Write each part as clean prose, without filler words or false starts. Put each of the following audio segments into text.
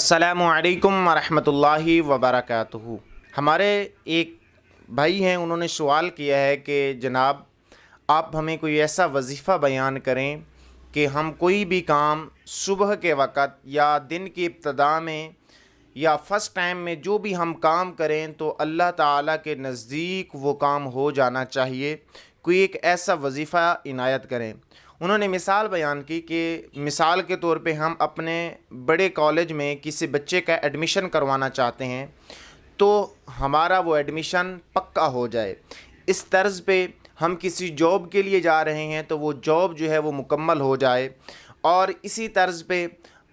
अस्सलामु अलैकुम वरहमतुल्लाहि वबरकातुहू। हमारे एक भाई हैं, उन्होंने सवाल किया है कि जनाब आप हमें कोई ऐसा वजीफ़ा बयान करें कि हम कोई भी काम सुबह के वक़्त या दिन की इब्तदा में या फ़र्स्ट टाइम में जो भी हम काम करें तो अल्लाह ताला के नज़दीक वो काम हो जाना चाहिए। कोई एक ऐसा वजीफ़ा इनायत करें। उन्होंने मिसाल बयान की कि मिसाल के तौर पे हम अपने बड़े कॉलेज में किसी बच्चे का एडमिशन करवाना चाहते हैं तो हमारा वो एडमिशन पक्का हो जाए। इस तर्ज़ पे हम किसी जॉब के लिए जा रहे हैं तो वो जॉब जो है वो मुकम्मल हो जाए। और इसी तर्ज़ पे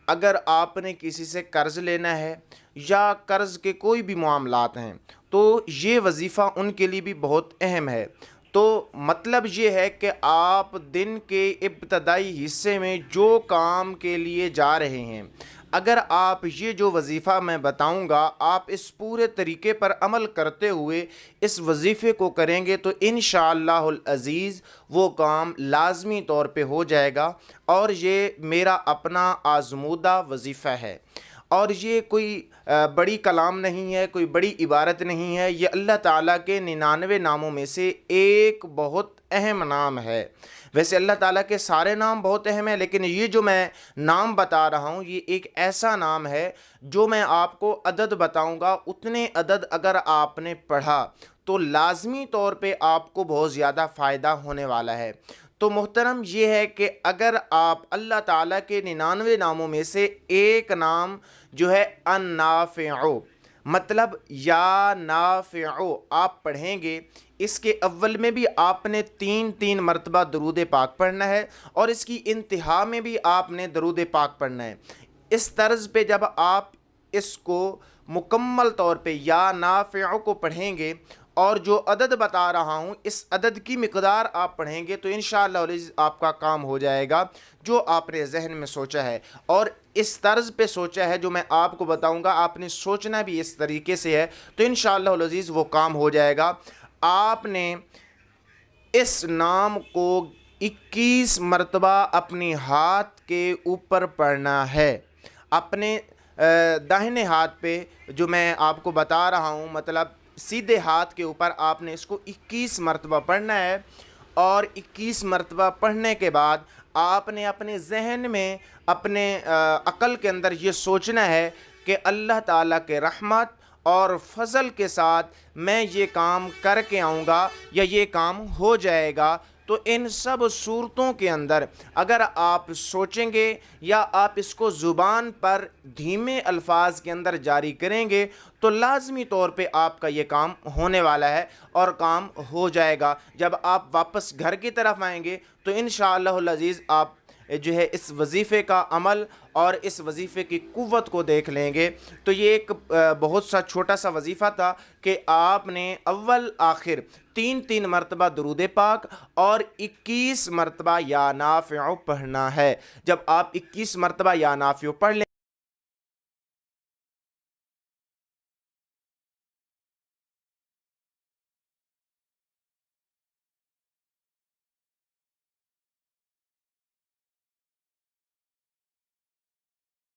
अगर आपने किसी से कर्ज़ लेना है या कर्ज़ के कोई भी मामलात हैं तो ये वजीफ़ा उनके लिए भी बहुत अहम है। तो मतलब ये है कि आप दिन के इब्तदाई हिस्से में जो काम के लिए जा रहे हैं, अगर आप ये जो वजीफ़ा मैं बताऊंगा आप इस पूरे तरीके पर अमल करते हुए इस वजीफ़े को करेंगे तो इंशाअल्लाहुल अज़ीज़ वो काम लाज़मी तौर पे हो जाएगा। और ये मेरा अपना आज़मूदा वजीफ़ा है और ये कोई बड़ी कलाम नहीं है, कोई इबारत इबारत नहीं है। ये अल्लाह ताला के 99 नामों में से एक बहुत अहम नाम है। वैसे अल्लाह ताला के सारे नाम बहुत अहम है, लेकिन ये जो मैं नाम बता रहा हूँ ये एक ऐसा नाम है जो मैं आपको अदद बताऊँगा, उतने अदद अगर आपने पढ़ा तो लाज़मी तौर पे आपको बहुत ज़्यादा फ़ायदा होने वाला है। तो मोहतरम ये है कि अगर आप अल्लाह ताला के 99 नामों में से एक नाम जो है अन्नाफ़िउ, मतलब या नाफ़िउ आप पढ़ेंगे, इसके अव्वल में भी आपने तीन मरतबा दरूद पाक पढ़ना है और इसकी इंतहा में भी आपने दरूद पाक पढ़ना है। इस तर्ज़ पे जब आप इसको मुकम्मल तौर पे या नाफ़िउ को पढ़ेंगे और जो अदद बता रहा हूँ इस अदद की मिक़दार आप पढ़ेंगे तो इंशाअल्लाह आपका काम हो जाएगा जो आपने जहन में सोचा है। और इस तर्ज़ पे सोचा है जो मैं आपको बताऊँगा, आपने सोचना भी इस तरीके से है तो इंशाअल्लाह वो काम हो जाएगा। आपने इस नाम को 21 मरतबा अपने हाथ के ऊपर पढ़ना है। अपने दाहिने हाथ पे जो मैं आपको बता रहा हूँ, मतलब सीधे हाथ के ऊपर आपने इसको 21 मरतबा पढ़ना है। और 21 मरतबा पढ़ने के बाद आपने अपने जहन में अपने अक़ल के अंदर ये सोचना है कि अल्लाह ताला के रहमत और फजल के साथ मैं ये काम करके आऊँगा या ये काम हो जाएगा। तो इन सब सूरतों के अंदर अगर आप सोचेंगे या आप इसको ज़ुबान पर धीमे अल्फाज के अंदर जारी करेंगे तो लाज़मी तौर पे आपका ये काम होने वाला है और काम हो जाएगा। जब आप वापस घर की तरफ आएंगे तो इंशाअल्लाहुल अज़ीज़ आप जो है इस वजीफ़े का अमल और इस वजीफ़े की कुव्वत को देख लेंगे। तो ये एक बहुत सा छोटा सा वजीफ़ा था कि आपने अव्वल आखिर तीन मरतबा दरूद पाक और 21 मरतबा या नाफ़िउ पढ़ना है। जब आप 21 मरतबा या नाफ़िउ पढ़ लें